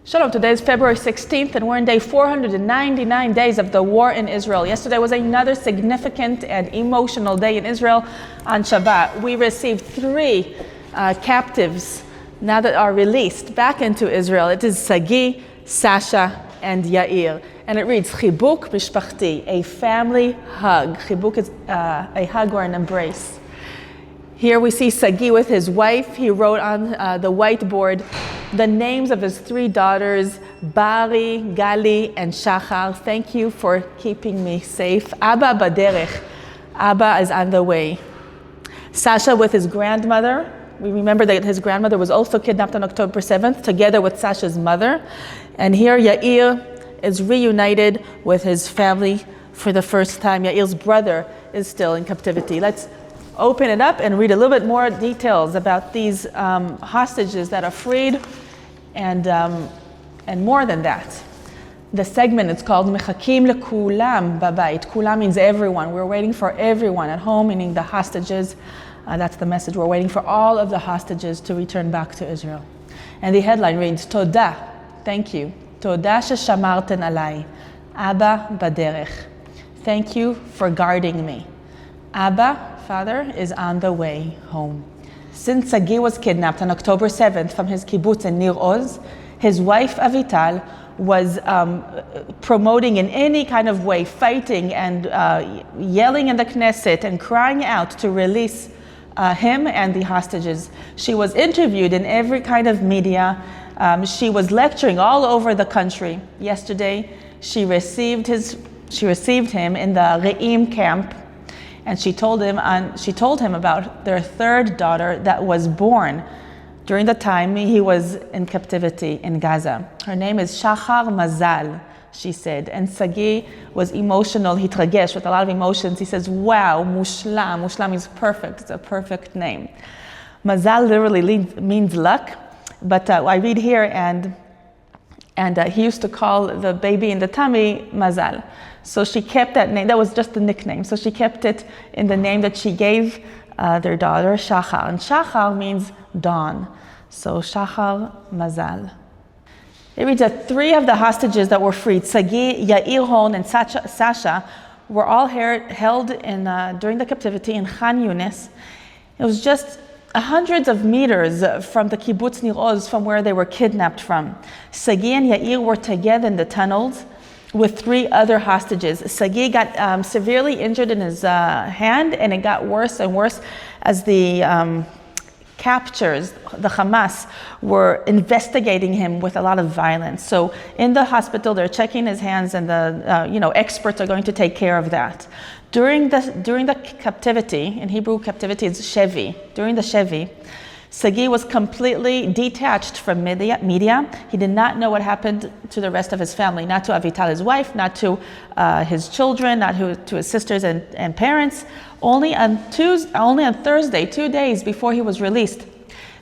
Shalom, today is February 16th and we're in day 499 days of the war in Israel. Yesterday was another significant and emotional day in Israel on Shabbat. We received three captives now that are released back into Israel. It is Sagi, Sasha, and Yair. And it reads, Chibuk Mishpachti, a family hug. Chibuk is a hug or an embrace. Here we see Sagi with his wife. He wrote on the whiteboard the names of his three daughters, Bari, Gali, and Shachar. Thank you for keeping me safe. Abba baderech. Abba is on the way. Sasha with his grandmother. We remember that his grandmother was also kidnapped on October 7th, together with Sasha's mother. And here Yair is reunited with his family for the first time. Yair's brother is still in captivity. Let's open it up and read a little bit more details about these hostages that are freed and more than that. The segment is called Mechakim lekulam babayit. Kulam means everyone. We're waiting for everyone at home, meaning the hostages. That's the message. We're waiting for all of the hostages to return back to Israel. And the headline reads, Toda, thank you. Toda sheshamarten alai. Abba baderech. Thank you for guarding me. Abba, Father, is on the way home. Since Sagi was kidnapped on October 7th from his kibbutz in Nir Oz, his wife Avital was promoting in any kind of way, fighting and yelling in the Knesset and crying out to release him and the hostages. She was interviewed in every kind of media. She was lecturing all over the country. Yesterday, she received him in the Re'im camp. And she told him about their third daughter that was born during the time he was in captivity in Gaza. Her name is Shachar Mazal, she said. And Sagi was emotional, hitragesh, with a lot of emotions. He says, wow, mushlam. Mushlam means perfect. It's a perfect name. Mazal literally means luck. But I read here, and he used to call the baby in the tummy Mazal. So she kept that name. That was just the nickname. So she kept it in the name that she gave their daughter, Shachar. And Shachar means dawn. So Shachar Mazal. It reads that three of the hostages that were freed, Sagi, Yair Horn, and Sasha, were all held during the captivity in Khan Yunis. It was just hundreds of meters from the kibbutz Nir Oz, from where they were kidnapped from. Sagi and Yair were together in the tunnels with three other hostages. Sagi got severely injured in his hand, and it got worse and worse as the captors, the Hamas, were investigating him with a lot of violence. So in the hospital, they're checking his hands, and the experts are going to take care of that. During the captivity, in Hebrew captivity is shevi. During the shevi, Sagi was completely detached from media. He did not know what happened to the rest of his family, not to Avital, his wife, not to his children, not to his sisters and parents. Only on Thursday, 2 days before he was released,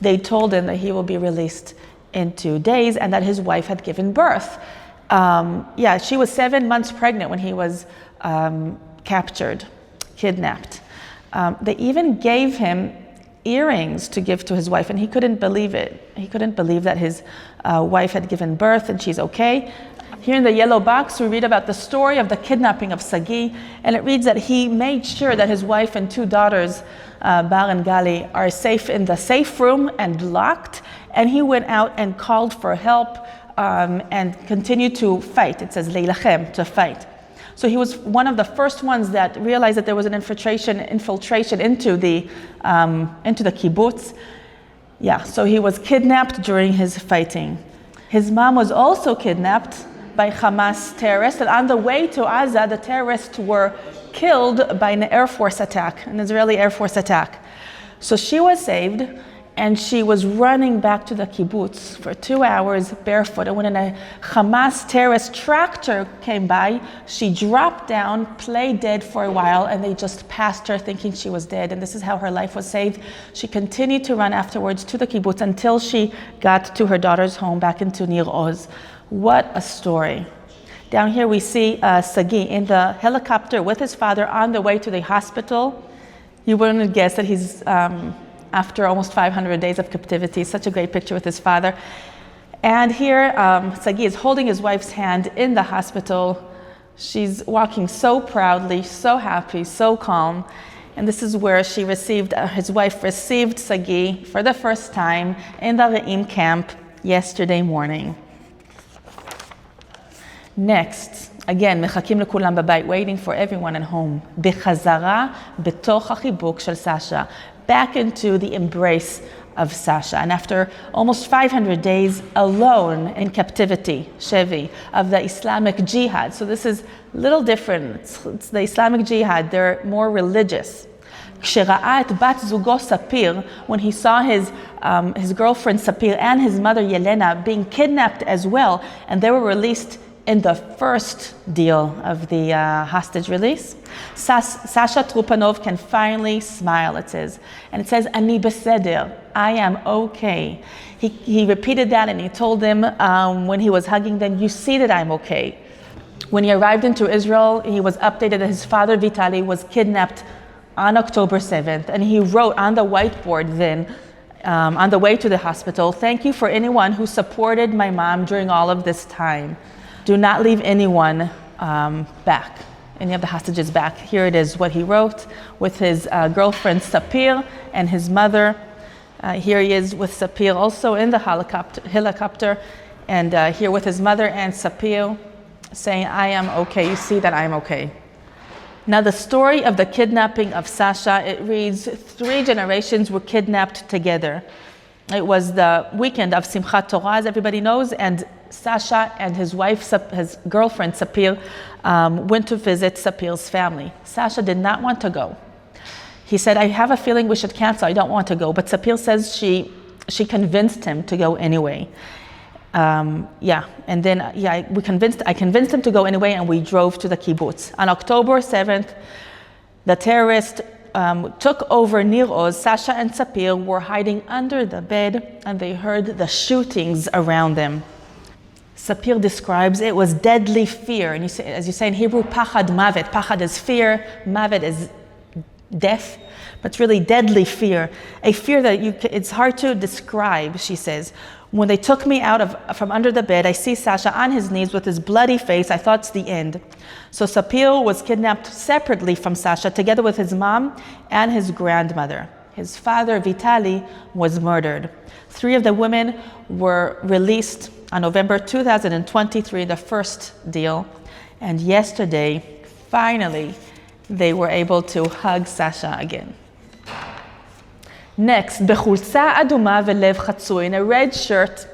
they told him that he will be released in 2 days and that his wife had given birth. She was 7 months pregnant when he was captured, kidnapped. They even gave him earrings to give to his wife, and he couldn't believe it. He couldn't believe that his wife had given birth and she's okay. Here in the yellow box, we read about the story of the kidnapping of Sagi, and it reads that he made sure that his wife and two daughters, Bar and Gali, are safe in the safe room and locked, and he went out and called for help and continued to fight. It says leilachem, to fight. So he was one of the first ones that realized that there was an infiltration into the kibbutz. So he was kidnapped during his fighting. His mom was also kidnapped by Hamas terrorists, and on the way to Gaza, the terrorists were killed by an Israeli Air Force attack. So she was saved, and she was running back to the kibbutz for 2 hours barefoot. And when a Hamas terrorist tractor came by, she dropped down, played dead for a while, and they just passed her thinking she was dead. And this is how her life was saved. She continued to run afterwards to the kibbutz until she got to her daughter's home back into Nir Oz. What a story. Down here we see Sagi in the helicopter with his father on the way to the hospital. You wouldn't guess that he's after almost 500 days of captivity. Such a great picture with his father. And here, Sagi is holding his wife's hand in the hospital. She's walking so proudly, so happy, so calm. And this is where his wife received Sagi for the first time in the Re'im camp yesterday morning. Next, again, מחכים לכולם בבית, waiting for everyone at home. בחזרה בתוך החיבוק של Sasha, back into the embrace of Sasha. And after almost 500 days alone in captivity, Shevi, of the Islamic Jihad. So this is a little different. It's the Islamic Jihad. They're more religious. כשראה את בת זוגו ספיר, when he saw his girlfriend Sapir and his mother Yelena being kidnapped as well, and they were released in the first deal of the hostage release, Sasha Trufanov can finally smile, it says. And it says, אני בסדר, I am okay. He repeated that and he told them when he was hugging them, you see that I'm okay. When he arrived into Israel, he was updated that his father Vitali was kidnapped on October 7th, and he wrote on the whiteboard then, on the way to the hospital, thank you for anyone who supported my mom during all of this time. Do not leave anyone back, any of the hostages back. Here it is what he wrote with his girlfriend Sapir and his mother. Here he is with Sapir also in the helicopter, and here with his mother and Sapir saying, I am okay, you see that I am okay. Now the story of the kidnapping of Sasha, it reads, 3 generations were kidnapped together. It was the weekend of Simchat Torah, as everybody knows, and Sasha and his wife, his girlfriend Sapir, went to visit Sapir's family. Sasha did not want to go. He said, I have a feeling we should cancel, I don't want to go. But Sapir says she convinced him to go anyway. I convinced him to go anyway, and we drove to the kibbutz. On October 7th, the terrorists took over Nir Oz. Sasha and Sapir were hiding under the bed, and they heard the shootings around them. Sapir describes it was deadly fear, and as you say in Hebrew, pachad mavet. Pachad is fear, mavet is death, but it's really deadly fear. A fear that it's hard to describe, she says. When they took me out from under the bed, I see Sasha on his knees with his bloody face. I thought it's the end. So Sapir was kidnapped separately from Sasha, together with his mom and his grandmother. His father, Vitali, was murdered. 3 of the women were released on November 2023, the first deal. And yesterday, finally, they were able to hug Sasha again. Next, בחולצה אדומה ולב חצוי, in a red shirt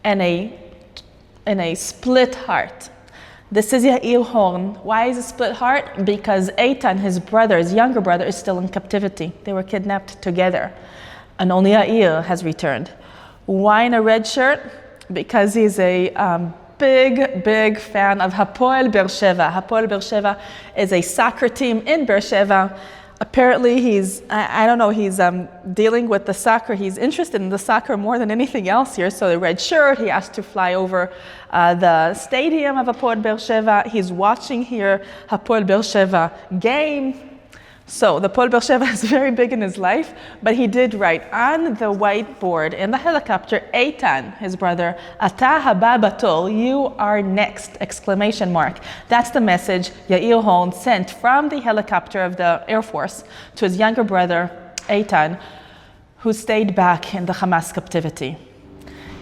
and a split heart. This is Yair Horn. Why is it split heart? Because Eitan, his younger brother, is still in captivity. They were kidnapped together, and only Yair has returned. Why in a red shirt? Because he's a big fan of Hapoel Be'er Sheva. Hapoel Be'er Sheva is a soccer team in Be'er Sheva. Apparently he's dealing with the soccer. He's interested in the soccer more than anything else here. So the red shirt, he has to fly over the stadium of Hapoel Be'er Sheva. He's watching here Hapoel Be'er Sheva game. So the Hapoel Be'er Sheva is very big in his life, but he did write on the whiteboard in the helicopter, Eitan, his brother, Ata haba bator, you are next, ! That's the message Yair Horn sent from the helicopter of the Air Force to his younger brother, Eitan, who stayed back in the Hamas captivity.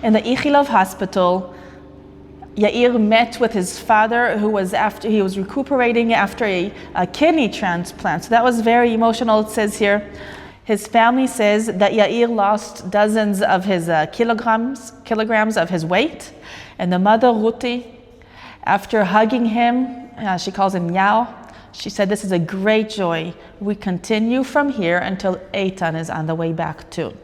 In the Ichilov hospital, Yair met with his father, who was recuperating after a kidney transplant. So that was very emotional, it says here. His family says that Yair lost dozens of his kilograms of his weight. And the mother, Ruti, after hugging him, she calls him Yao, she said, this is a great joy. We continue from here until Eitan is on the way back too.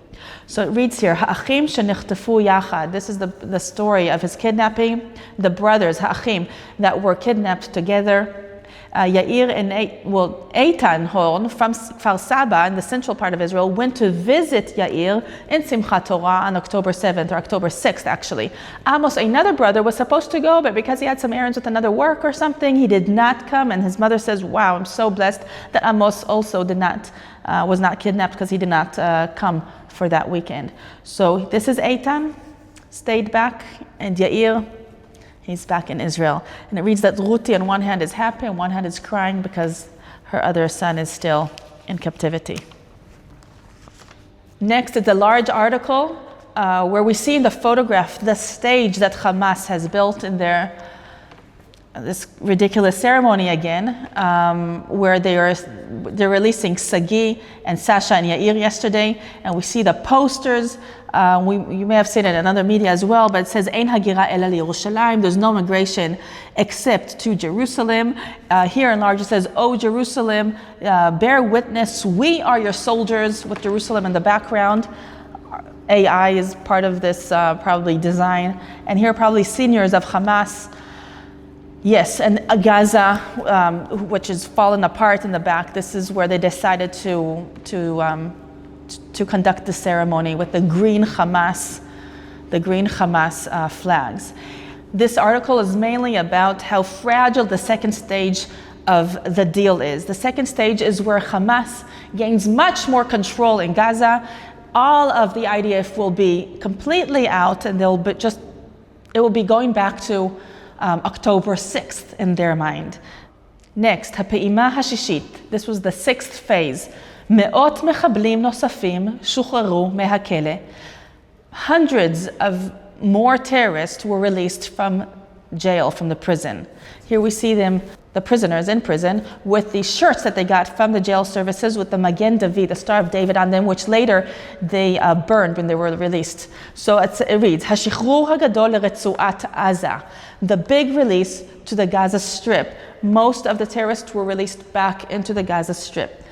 So it reads here, Ha'achim shenichtafu yachad. This is the story of his kidnapping. The brothers, Ha'achim, that were kidnapped together. Yair and Eitan Horn from Kfar Saba in the central part of Israel went to visit Yair in Simchat Torah on October 7th or October 6th actually. Amos, another brother, was supposed to go, but because he had some errands with another work or something, he did not come, and his mother says, wow, I'm so blessed that Amos also was not kidnapped because he did not come for that weekend. So this is Eitan, stayed back, and Yair, he's back in Israel. And it reads that Ruti on one hand is happy, on one hand is crying because her other son is still in captivity. Next is a large article where we see in the photograph the stage that Hamas has built in this ridiculous ceremony again, where they're releasing Sagi and Sasha and Yair yesterday, and we see the posters. You may have seen it in other media as well, but it says Ein Hagira Ela Yerushalayim. There's no migration except to Jerusalem. Here in large it says, "O Jerusalem, bear witness. We are your soldiers," with Jerusalem in the background. AI is part of this probably design, and here probably seniors of Hamas. Yes, and Gaza, which is fallen apart in the back. This is where they decided to conduct the ceremony with the green Hamas flags. This article is mainly about how fragile the second stage of the deal is. The second stage is where Hamas gains much more control in Gaza. All of the IDF will be completely out, and it will be going back to October 6th in their mind. Next, הפעימה השישית. This was the sixth phase. מאות מחבלים נוספים שוחררו מהכלא. Hundreds of more terrorists were released from jail, from the prison. Here we see them, the prisoners in prison, with the shirts that they got from the jail services with the Magen David, the Star of David on them, which later they burned when they were released. So it reads, השחרור הגדול לרצועת עזה. The big release to the Gaza Strip. Most of the terrorists were released back into the Gaza Strip.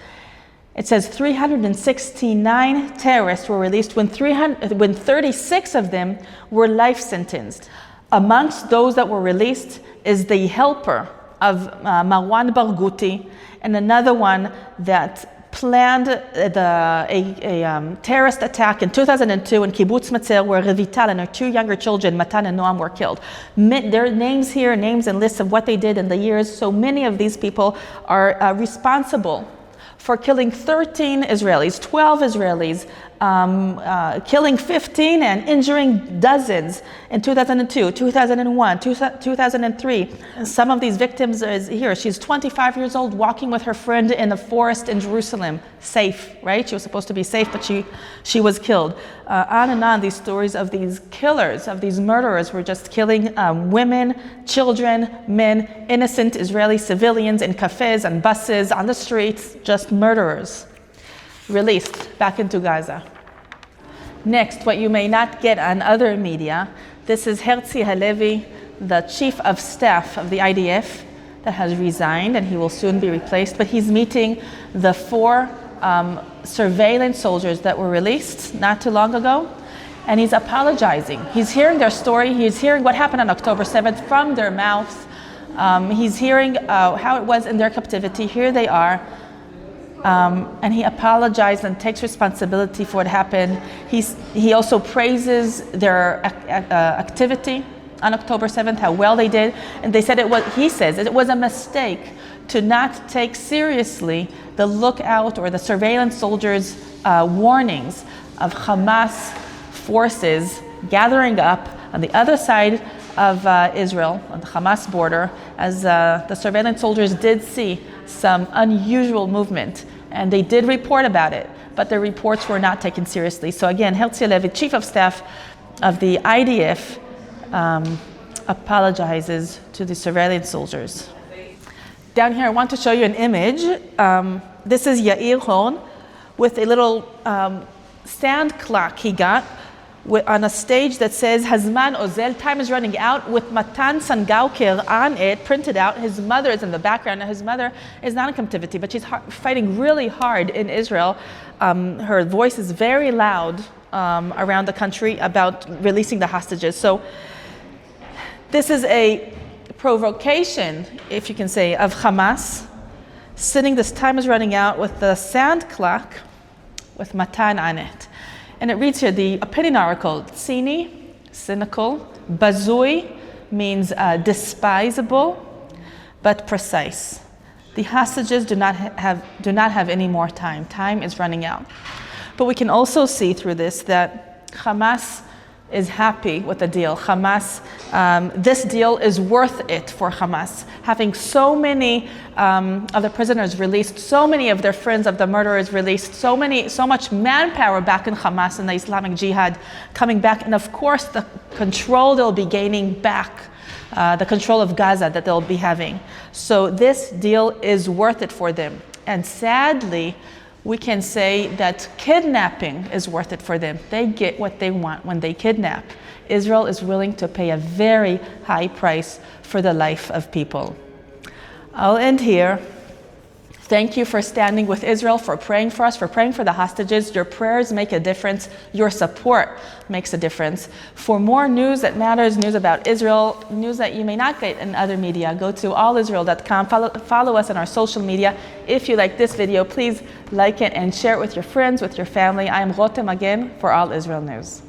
It says 369 terrorists were released when 36 of them were life sentenced. Amongst those that were released is the helper of Marwan Barghouti, and another one that planned a terrorist attack in 2002 in Kibbutz Matzer, where Revital and her two younger children, Matan and Noam, were killed. There are names here, names and lists of what they did in the years. So many of these people are responsible for killing 13 Israelis, 12 Israelis, killing 15 and injuring dozens in 2002, 2001, 2003. Some of these victims is here. She's 25 years old, walking with her friend in the forest in Jerusalem, safe, right? She was supposed to be safe, but she was killed. On and on, these stories of these killers, of these murderers, were just killing women, children, men, innocent Israeli civilians in cafes and buses, on the streets, just murderers. Released back into Gaza. Next, what you may not get on other media, this is Herzi Halevi, the chief of staff of the IDF that has resigned, and he will soon be replaced, but he's meeting the 4 surveillance soldiers that were released not too long ago, and he's apologizing. He's hearing their story, he's hearing what happened on October 7th from their mouth. He's hearing how it was in their captivity. Here they are. And he apologized and takes responsibility for what happened. He also praises their activity on October 7th, how well they did. And he says it was a mistake to not take seriously the lookout or the surveillance soldiers' warnings of Hamas forces gathering up on the other side of Israel, on the Hamas border, as the surveillance soldiers did see some unusual movement, and they did report about it, but the reports were not taken seriously. So again, Herzi Halevi, chief of staff of the IDF, apologizes to the surveillance soldiers. Down here, I want to show you an image. This is Yair Horn with a little stand clock he got on a stage that says Hazman Ozel, time is running out, with Matan Sangauker on it, printed out. His mother is in the background. Now, his mother is not in captivity, but she's fighting really hard in Israel. Her voice is very loud around the country about releasing the hostages. So this is a provocation, if you can say, of Hamas, sitting, this time is running out, with the sand clock with Matan on it. And it reads here, the opinion article, Tzini, cynical, Bazui means despisable, but precise. The hostages do not have any more time. Time is running out. But we can also see through this that Hamas is happy with the deal. Hamas, this deal is worth it for Hamas. Having so many of the prisoners released, so many of their friends of the murderers released, so much manpower back in Hamas and the Islamic Jihad coming back, and of course the control they'll be gaining back, the control of Gaza that they'll be having. So this deal is worth it for them. And sadly, we can say that kidnapping is worth it for them. They get what they want when they kidnap. Israel is willing to pay a very high price for the life of people. I'll end here. Thank you for standing with Israel, for praying for us, for praying for the hostages. Your prayers make a difference. Your support makes a difference. For more news that matters, news about Israel, news that you may not get in other media, go to allisrael.com. Follow us on our social media. If you like this video, please like it and share it with your friends, with your family. I am Rotem Magen for All Israel News.